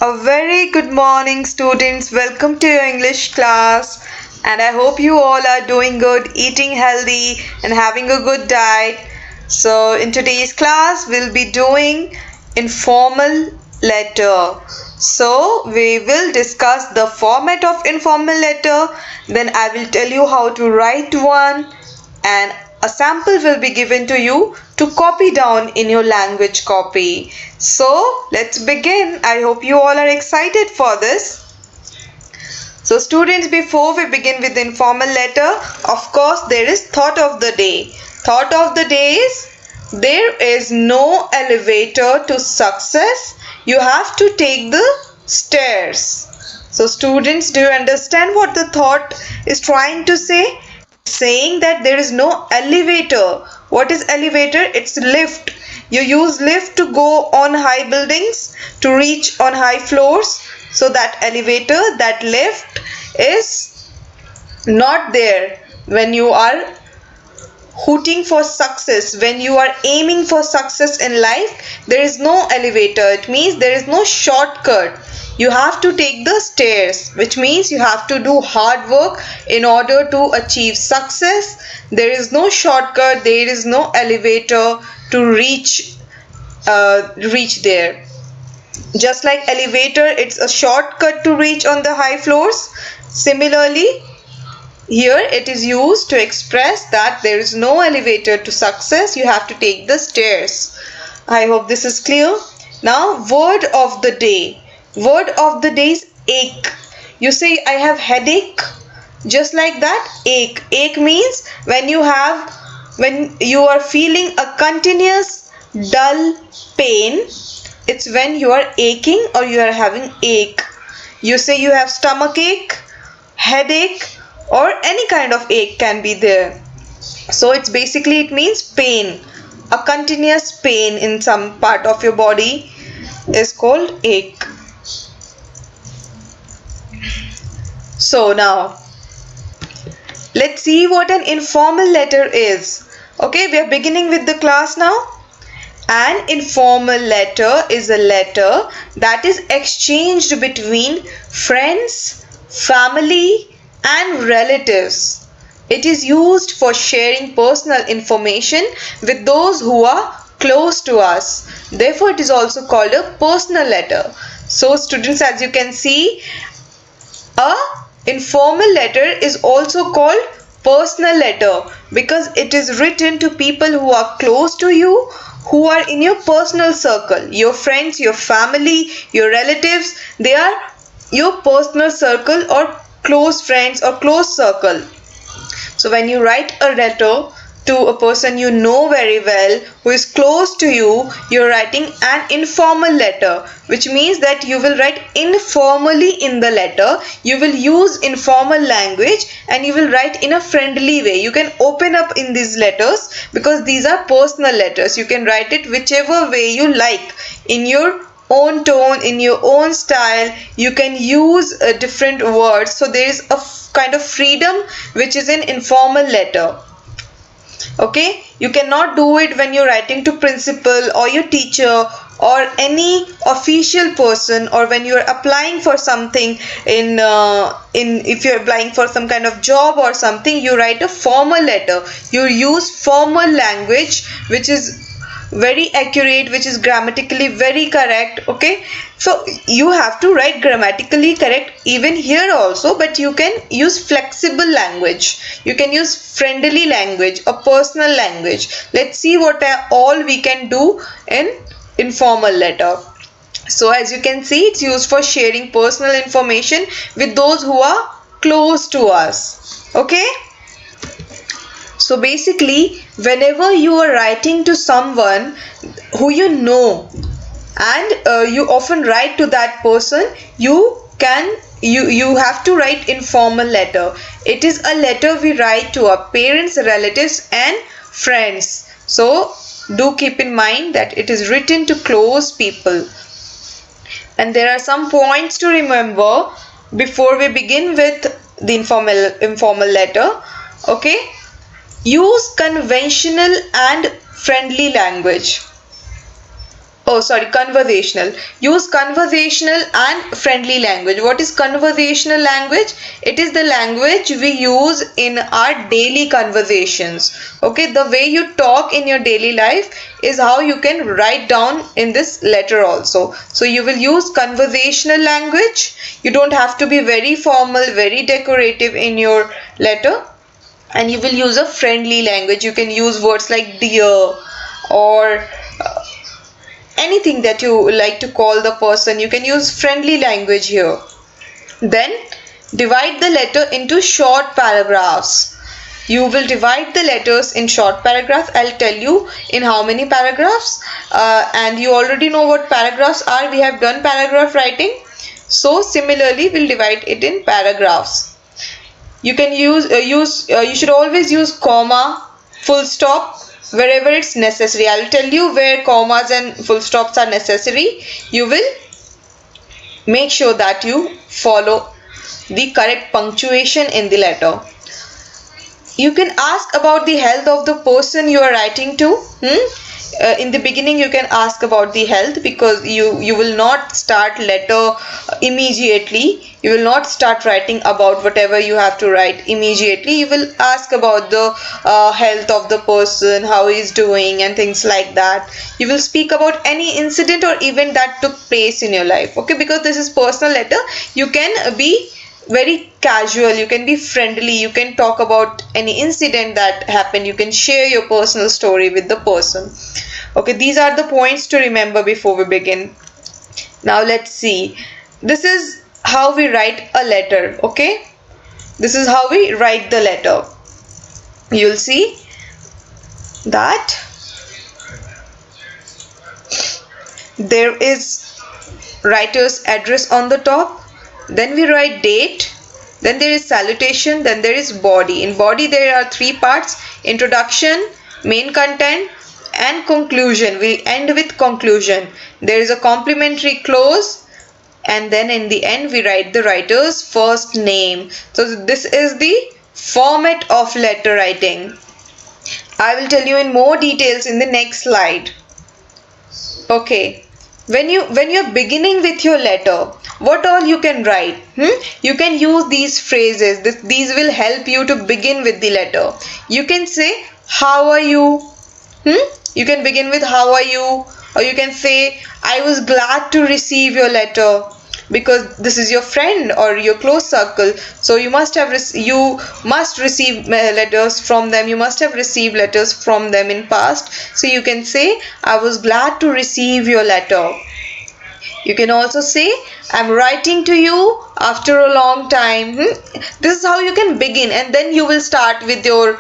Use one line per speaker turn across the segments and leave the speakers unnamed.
A very good morning, students. Welcome to your English class. And I hope you all are doing good, eating healthy, and having a good diet. So, in today's class, we'll be doing informal letter. So, we will discuss the format of informal letter. Then, I will tell you how to write one, and a sample will be given to you to copy down in your language copy. So let's begin. I hope you all are excited for this. So students, before we begin with the informal letter, of course there is thought of the day. Thought of the day is there is no elevator to success. You have to take the stairs. So students, do you understand what the thought is trying to say? Saying that there is no elevator. What is elevator? It's lift. You use lift to go on high buildings, to reach on high floors. So that elevator, that lift is not there when you are hooting for success. When you are aiming for success in life, there is no elevator. It means there is no shortcut. You have to take the stairs, which means you have to do hard work in order to achieve success. There is no shortcut, there is no elevator to reach there. Just like elevator, it's a shortcut to reach on the high floors. Similarly, here it is used to express that there is no elevator to success. You have to take the stairs. I hope this is clear. Now, word of the day. Word of the day is ache. You say, I have headache. Just like that, ache. Ache means when you are feeling a continuous dull pain. It's when you are aching or you are having ache. You say you have stomach ache, headache, or any kind of ache can be there. So it's basically, it means pain. A continuous pain in some part of your body is called ache. So now, let's see what an informal letter is. Okay, we are beginning with the class now. An informal letter is a letter that is exchanged between friends, family, and relatives. It is used for sharing personal information with those who are close to us. Therefore, it is also called a personal letter. So, students, as you can see, a informal letter is also called personal letter because it is written to people who are close to you, who are in your personal circle. Your friends, your family, your relatives, they are your personal circle or close friends or close circle. So when you write a letter to a person you know very well, who is close to you, you're writing an informal letter, which means that you will write informally in the letter. You will use informal language and you will write in a friendly way. You can open up in these letters because these are personal letters. You can write it whichever way you like, in your own tone, in your own style. You can use different words. So there is a kind of freedom which is in informal letter. Okay, you cannot do it when you're writing to principal or your teacher or any official person, or when you're applying for something if you're applying for some kind of job or something, you write a formal letter. You use formal language which is very accurate, which is grammatically very correct. Okay, so you have to write grammatically correct even here also, but you can use flexible language, you can use friendly language, a personal language. Let's see what all we can do in informal letter. So as you can see, it's used for sharing personal information with those who are close to us. Okay, so basically, whenever you are writing to someone who you know, and you often write to that person, you have to write informal letter. It is a letter we write to our parents, relatives, and friends. So do keep in mind that it is written to close people. And there are some points to remember before we begin with the informal letter. Okay. Use conventional and friendly language. Oh, sorry, conversational. Use conversational and friendly language. What is conversational language? It is the language we use in our daily conversations. Okay, the way you talk in your daily life is how you can write down in this letter also. So you will use conversational language. You don't have to be very formal, very decorative in your letter. And you will use a friendly language. You can use words like dear or anything that you like to call the person. You can use friendly language here. Then divide the letter into short paragraphs. You will divide the letters in short paragraphs. I'll tell you in how many paragraphs, and you already know what paragraphs are. We have done paragraph writing. So similarly we'll divide it in paragraphs. You can you should always use comma, full stop wherever it's necessary. I'll tell you where commas and full stops are necessary. You will make sure that you follow the correct punctuation in the letter. You can ask about the health of the person you are writing to. In the beginning you can ask about the health, because you will not start letter immediately. You will not start writing about whatever you have to write immediately. You will ask about the health of the person, how he is doing and things like that. You will speak about any incident or event that took place in your life. Okay, because this is personal letter, you can be very casual, you can be friendly, you can talk about any incident that happened, you can share your personal story with the person. Okay, these are the points to remember before we begin. Now let's see. This is how we write a letter. Okay, this is how we write the letter. You'll see that there is writer's address on the top. Then we write date, then there is salutation, then there is body. In body there are three parts: introduction, main content and conclusion. We end with conclusion. There is a complimentary close, and then in the end we write the writer's first name. So this is the format of letter writing. I will tell you in more details in the next slide. Okay, when you're beginning with your letter, what all you can write? You can use these phrases. These will help you to begin with the letter. You can say, how are you? You can begin with how are you, or you can say, I was glad to receive your letter, because this is your friend or your close circle. So you must receive letters from them. You must have received letters from them in past. So you can say, I was glad to receive your letter. You can also say, I'm writing to you after a long time. This is how you can begin, and then you will start with your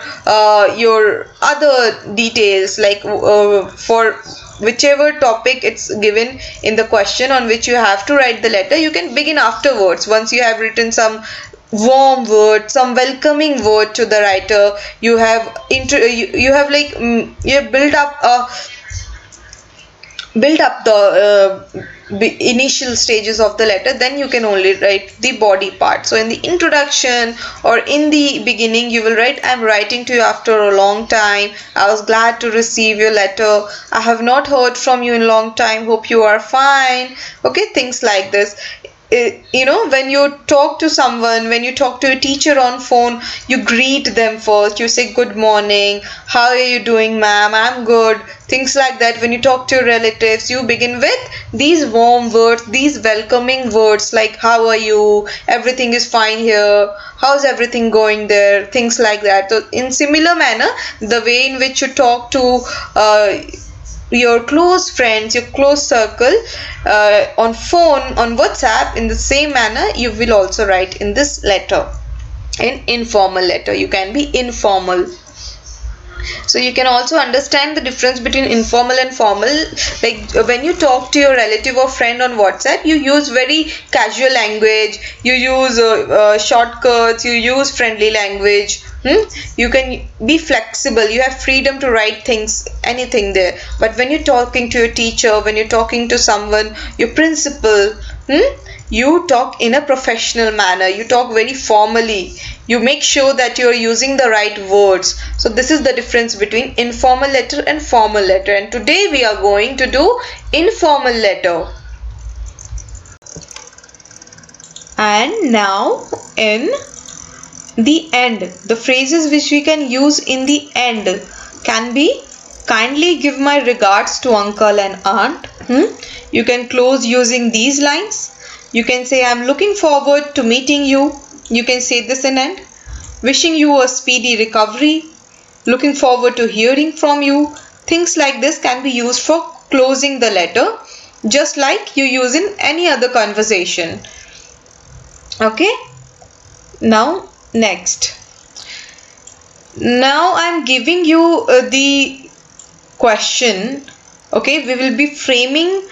other details, like for whichever topic it's given in the question on which you have to write the letter. You can begin afterwards, once you have written some warm word, some welcoming word to the writer. You have build up the initial stages of the letter. Then you can only write the body part. So in the introduction or in the beginning you will write, I'm writing to you after a long time. I was glad to receive your letter. I have not heard from you in a long time. Hope you are fine. Okay, things like this. When you talk to someone, when you talk to a teacher on phone, you greet them first. You say good morning, how are you doing ma'am, I'm good, things like that. When you talk to your relatives, you begin with these warm words, these welcoming words like how are you, everything is fine here, how's everything going there, things like that. So in similar manner, the way in which you talk to your close friends, your close circle on phone, on WhatsApp, in the same manner you will also write in this letter. In informal letter, you can be informal. So you can also understand the difference between informal and formal. Like when you talk to your relative or friend on WhatsApp, you use very casual language, you use shortcuts, you use friendly language. You can be flexible, you have freedom to write things, anything there. But when you're talking to your teacher, when you're talking to someone, your principal, you talk in a professional manner. You talk very formally. You make sure that you are using the right words. So this is the difference between informal letter and formal letter. And today we are going to do informal letter. And now in the end, the phrases which we can use in the end can be: kindly give my regards to uncle and aunt. You can close using these lines. You can say, I'm looking forward to meeting you. You can say this in end. Wishing you a speedy recovery. Looking forward to hearing from you. Things like this can be used for closing the letter, just like you use in any other conversation. Okay. Now next. Now I'm giving you the question. Okay, we will be framing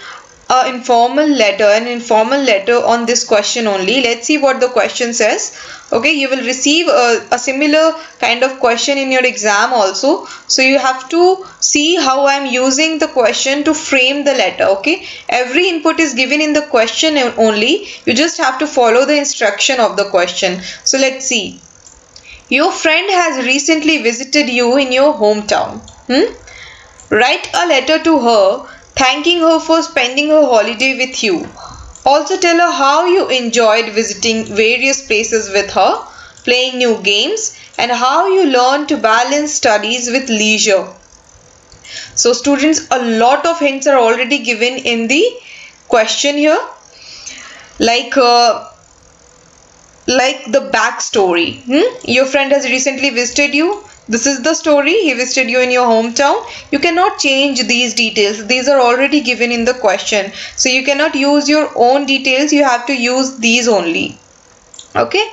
an informal letter on this question only. Let's see what the question says. Okay, you will receive a similar kind of question in your exam also. So you have to see how I'm using the question to frame the letter. Okay, every input is given in the question only. You just have to follow the instruction of the question. So let's see. Your friend has recently visited you in your hometown. Write a letter to her, thanking her for spending her holiday with you. Also tell her how you enjoyed visiting various places with her, playing new games, and how you learned to balance studies with leisure. So students, a lot of hints are already given in the question here, like the backstory. Your friend has recently visited you. This is the story. He visited you in your hometown. You cannot change these details. These are already given in the question. So you cannot use your own details. You have to use these only. Okay.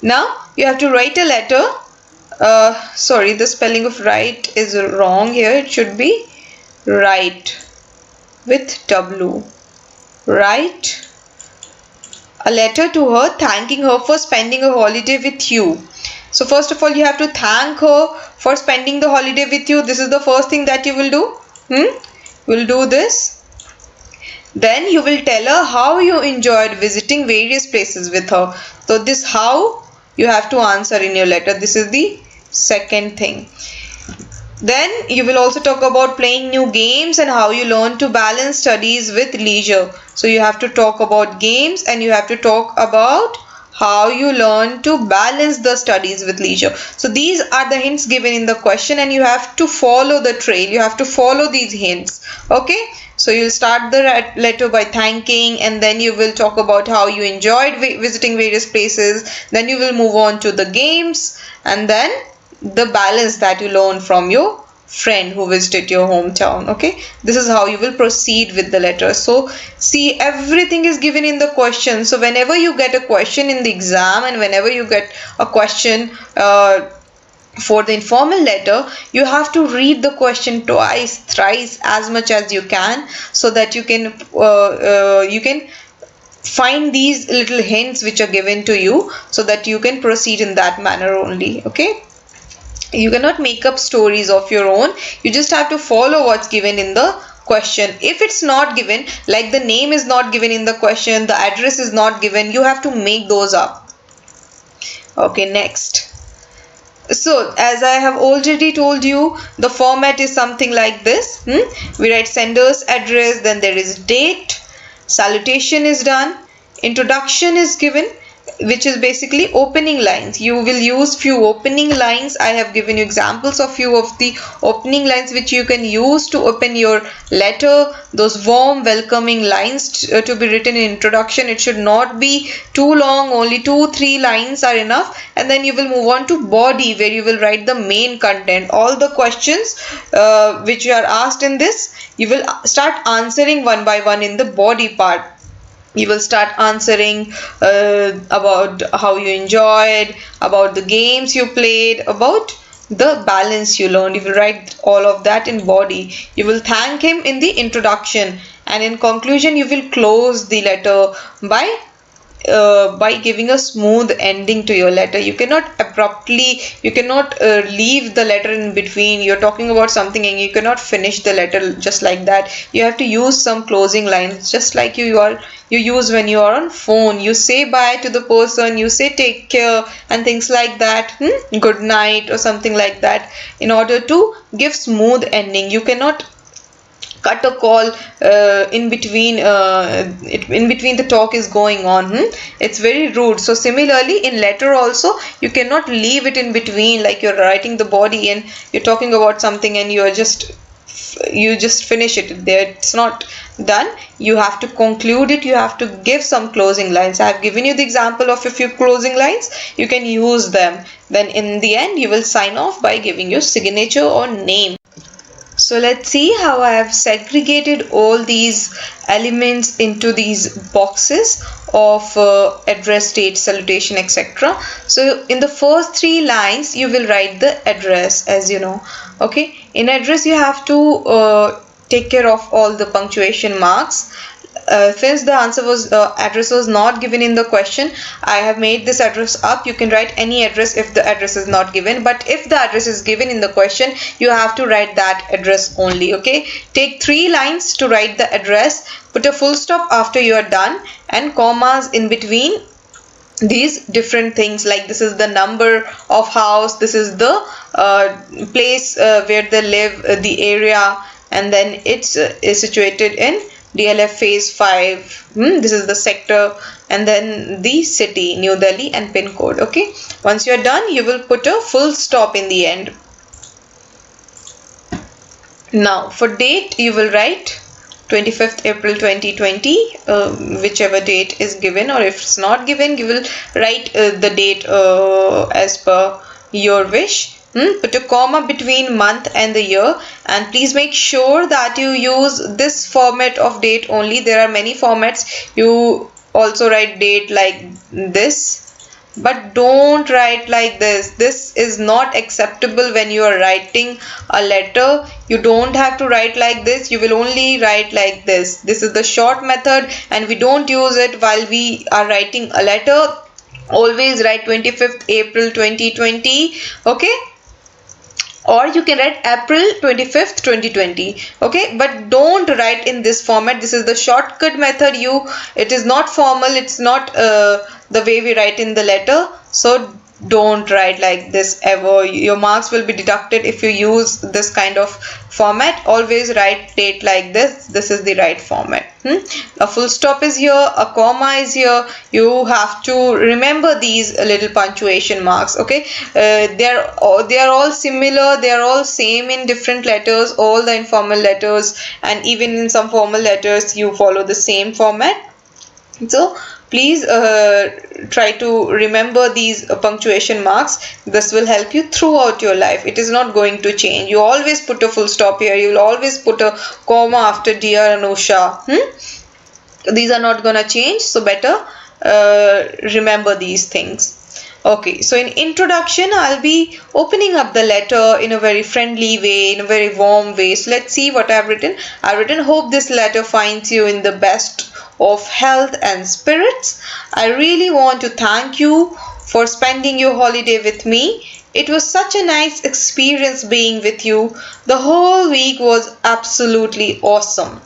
Now you have to write a letter. Sorry, the spelling of write is wrong here. It should be write with W. Write a letter to her, thanking her for spending a holiday with you. So first of all, you have to thank her for spending the holiday with you. This is the first thing that you will do. You will do this. Then you will tell her how you enjoyed visiting various places with her. So this how you have to answer in your letter. This is the second thing. Then you will also talk about playing new games and how you learn to balance studies with leisure. So you have to talk about games and you have to talk about how you learn to balance the studies with leisure. So these are the hints given in the question and you have to follow the trail. You have to follow these hints. Okay. So you'll start the letter by thanking, and then you will talk about how you enjoyed visiting various places. Then you will move on to the games, and then the balance that you learn from your friend who visited your hometown. Okay, this is how you will proceed with the letter. So see, everything is given in the question. So whenever you get a question in the exam and whenever you get a question for the informal letter, you have to read the question twice, thrice, as much as you can, so that you can find these little hints which are given to you, so that you can proceed in that manner only. Okay, you cannot make up stories of your own. You just have to follow what's given in the question. If it's not given, like the name is not given in the question, the address is not given, you have to make those up. Okay, next. So as I have already told you, the format is something like this. We write sender's address, then there is date, salutation is done, introduction is given, which is basically opening lines. You will use few opening lines. I have given you examples of few of the opening lines which you can use to open your letter. Those warm welcoming lines to be written in introduction. It should not be too long, only 2-3 lines are enough. And then you will move on to body, where you will write the main content. All the questions which you are asked in this, you will start answering one by one in the body part. You will start answering about how you enjoyed, about the games you played, about the balance you learned. You will write all of that in body. You will thank him in the introduction, and in conclusion you will close the letter by by giving a smooth ending to your letter. You cannot abruptly, you cannot leave the letter in between. You're talking about something and you cannot finish the letter just like that. You have to use some closing lines, just like you use when you are on phone. You say bye to the person, you say take care and things like that, good night or something like that, in order to give smooth ending. You cannot cut a call in between the talk is going on. It's very rude. So similarly in letter also, you cannot leave it in between, like you're writing the body and you're talking about something and you just finish it there. It's not done. You have to conclude it. You have to give some closing lines. I have given you the example of a few closing lines. You can use them. Then in the end you will sign off by giving your signature or name. So let's see how I have segregated all these elements into these boxes of address, date, salutation, etc. So in the first 3 lines you will write the address, as you know. Okay, in address you have to take care of all the punctuation marks. Since the answer was address was not given in the question, I have made this address up. You can write any address if the address is not given, but if the address is given in the question, you have to write that address only. Okay, take 3 lines to write the address, put a full stop after you are done and commas in between these different things, like this is the number of house, this is the place where they live, the area, and then it's is situated in DLF phase 5. This is the sector, and then the city, New Delhi, and pin code. Okay, once you're done, you will put a full stop in the end. Now for date, you will write 25th April 2020, whichever date is given, or if it's not given, you will write the date as per your wish. Put a comma between month and the year, and please make sure that you use this format of date only. There are many formats. You also write date like this, but don't write like this. This is not acceptable when you are writing a letter. You don't have to write like this. You will only write like this. This is the short method and we don't use it while we are writing a letter. Always write 25th April 2020. Okay, or you can write April 25th 2020. Okay, but don't write in this format. This is the shortcut method. It is not formal. It's not the way we write in the letter. So don't write like this ever. Your marks will be deducted if you use this kind of format. Always write date like this. This is the right format. A full stop is here, a comma is here. You have to remember these little punctuation marks. Okay, they are all similar. They are all same in different letters, all the informal letters, and even in some formal letters you follow the same format. So please try to remember these punctuation marks. This will help you throughout your life. It is not going to change. You always put a full stop here. You will always put a comma after dear Anusha. These are not gonna change. So better remember these things. Okay, so in introduction, I'll be opening up the letter in a very friendly way, in a very warm way. So let's see what I've written. I've written, hope this letter finds you in the best of health and spirits. I really want to thank you for spending your holiday with me. It was such a nice experience being with you. The whole week was absolutely awesome.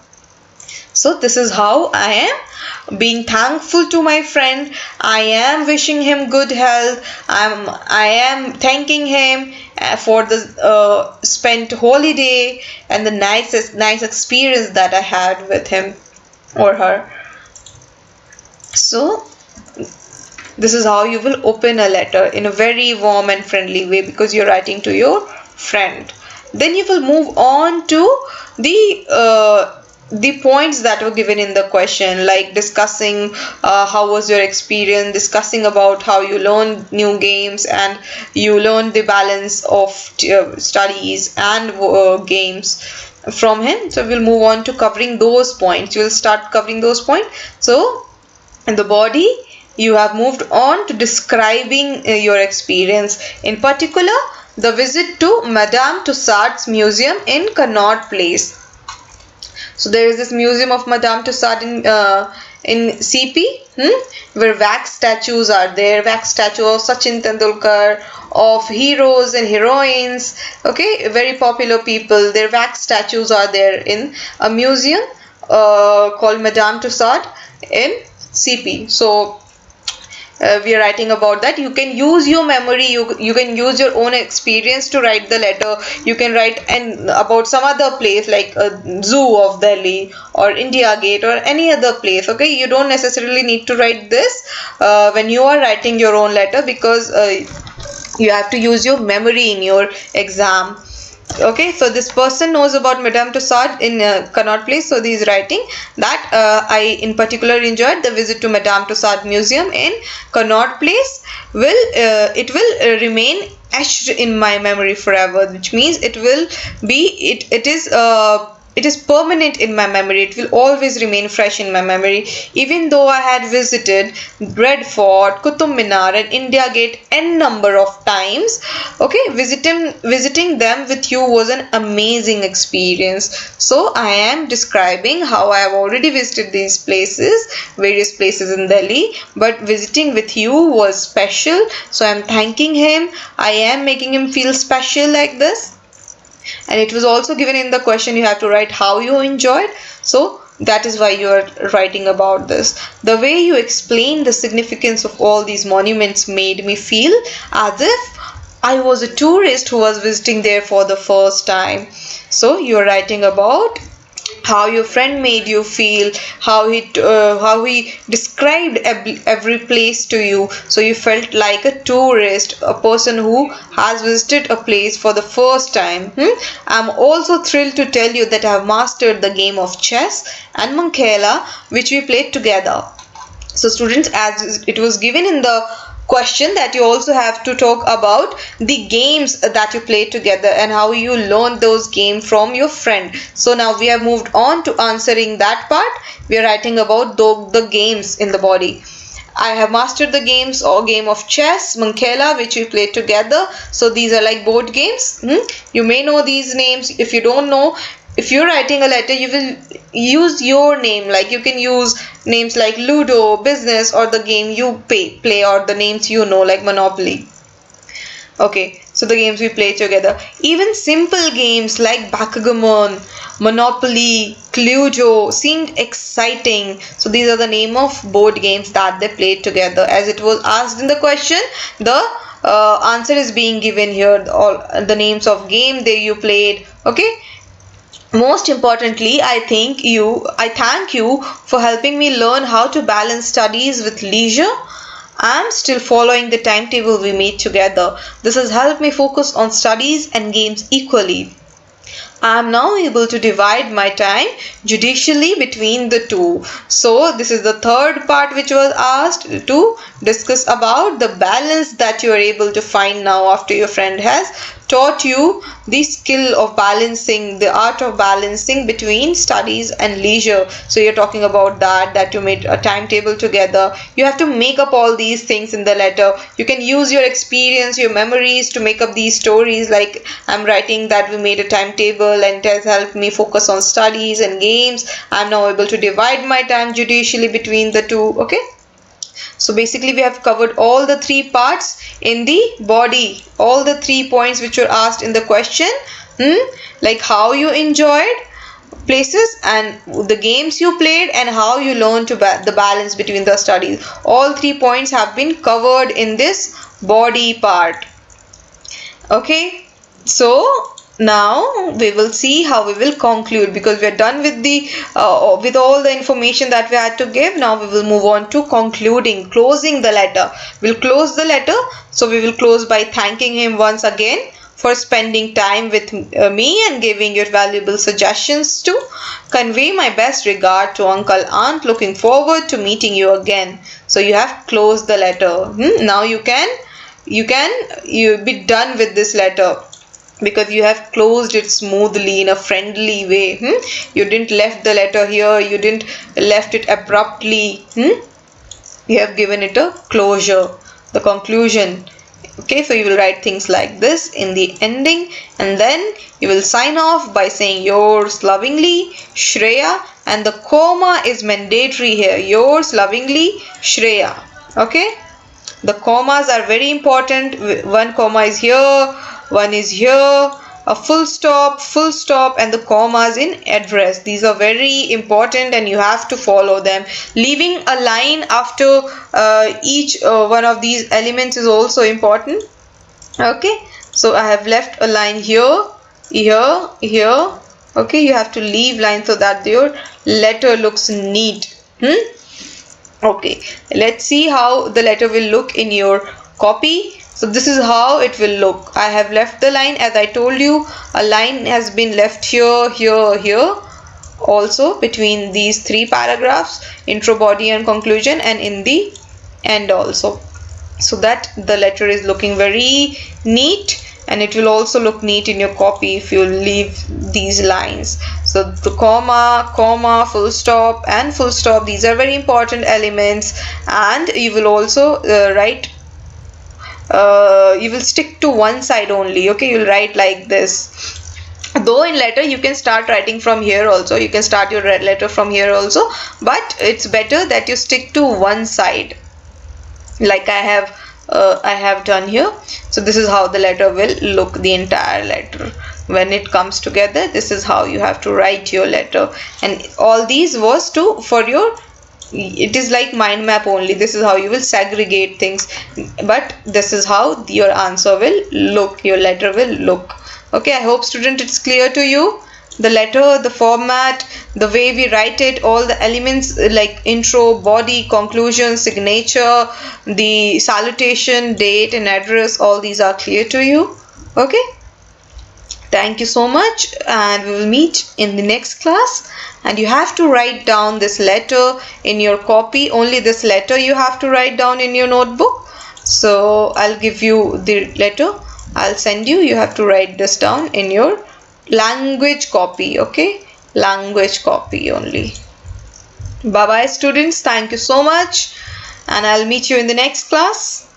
So this is how I am being thankful to my friend. I am wishing him good health. I am thanking him for the spent holiday and the nice experience that I had with him or her. So this is how you will open a letter, in a very warm and friendly way, because you're writing to your friend. Then you will move on to the points that were given in the question, like discussing how was your experience, discussing about how you learned new games and you learned the balance of studies and games from him. So we'll move on to covering those points. You will start covering those points. So in the body, you have moved on to describing your experience. In particular, the visit to Madame Tussauds Museum in Connaught Place. So there is this museum of Madame Tussauds in CP, where wax statues are there, wax statue of Sachin Tendulkar, of heroes and heroines, okay, very popular people. Their wax statues are there in a museum called Madame Tussauds in CP. So we are writing about that. You can use your memory, you can use your own experience to write the letter. You can write about some other place like a zoo of Delhi or India Gate or any other place, okay. You don't necessarily need to write this when you are writing your own letter, because you have to use your memory in your exam. Okay, so this person knows about Madame Tussauds in Connaught Place, so he is writing that I in particular enjoyed the visit to Madame Tussauds Museum in Connaught Place. It will remain etched in my memory forever, which means it will be it is permanent in my memory. It will always remain fresh in my memory, even though I had visited Red Fort, Qutub Minar and India Gate n number of times. Okay, visiting them with you was an amazing experience. So I am describing how I have already visited these places, various places in Delhi, but visiting with you was special. So I am thanking him. I am making him feel special like this. And it was also given in the question, you have to write how you enjoyed. So that is why you are writing about this. The way you explain the significance of all these monuments made me feel as if I was a tourist who was visiting there for the first time. So you are writing about how your friend made you feel, how he described every place to you, so you felt like a tourist, a person who has visited a place for the first time. I'm also thrilled to tell you that I have mastered the game of chess and Mankela, which we played together. So students, as it was given in the question, that you also have to talk about the games that you played together and how you learned those games from your friend. So now we have moved on to answering that part. We are writing about the games in the body. I have mastered the games or game of chess, Mankela, which we played together. So these are like board games. You may know these names. If you don't know, if you're writing a letter, you will use your name. Like you can use names like Ludo, Business, or the game you play, or the names you know like Monopoly. Okay, so the games we play together. Even simple games like Backgammon, Monopoly, Cluedo seemed exciting. So these are the name of board games that they played together. As it was asked in the question, the answer is being given here. All the names of game you played. Okay. Most importantly, I thank you for helping me learn how to balance studies with leisure. I'm still following the timetable we made together. This has helped me focus on studies and games equally. I am now able to divide my time judicially between the two. So this is the third part which was asked to discuss about the balance that you are able to find now after your friend has taught you the skill of balancing, the art of balancing between studies and leisure. So you're talking about that you made a timetable together. You have to make up all these things in the letter. You can use your experience, your memories to make up these stories. Like I'm writing that we made a timetable and it has helped me focus on studies and games. I'm now able to divide my time judicially between the two. Okay. So basically we have covered all the three parts in the body, all the 3 points which were asked in the question, like how you enjoyed places and the games you played and how you learned to the balance between the studies. All 3 points have been covered in this body part. Okay, so now we will see how we will conclude, because we are done with with all the information that we had to give. Now we will move on to closing the letter. We'll close the letter. So we will close by thanking him once again for spending time with me and giving your valuable suggestions to convey my best regard to Uncle Aunt. Looking forward to meeting you again. So you have closed the letter. Now you be done with this letter, because you have closed it smoothly in a friendly way. You didn't left the letter here, you didn't left it abruptly. You have given it a closure, the conclusion. Okay, so you will write things like this in the ending, and then you will sign off by saying yours lovingly, Shreya, and the comma is mandatory here. Yours lovingly, Shreya. Okay, the commas are very important. One comma is here, one is here, a full stop, and the commas in address. These are very important and you have to follow them. Leaving a line after each one of these elements is also important. Okay, so I have left a line here, here, here. Okay, you have to leave line so that your letter looks neat. Okay, let's see how the letter will look in your copy. So this is how it will look. I have left the line, as I told you, a line has been left here, here, here, also between these three paragraphs, intro, body and conclusion, and in the end also, so that the letter is looking very neat, and it will also look neat in your copy if you leave these lines. So the comma, full stop and full stop, these are very important elements, and you will also write you will stick to one side only. Okay, you'll write like this. Though in letter you can start writing from here also, you can start your letter from here also, but it's better that you stick to one side, like I have done here. So this is how the letter will look, the entire letter. When it comes together, this is how you have to write your letter. And all these was for your, it is like mind map only. This is how you will segregate things, but this is how your answer will look, your letter will look. Okay, I hope student it's clear to you. The letter, the format, the way we write it, all the elements like intro, body, conclusion, signature, the salutation, date and address, all these are clear to you. Okay, thank you so much, and we will meet in the next class. And you have to write down this letter in your copy. Only this letter you have to write down in your notebook. So I'll give you the letter, I'll send you, you have to write this down in your language copy. Okay, language copy only. Bye bye students, thank you so much, and I'll meet you in the next class.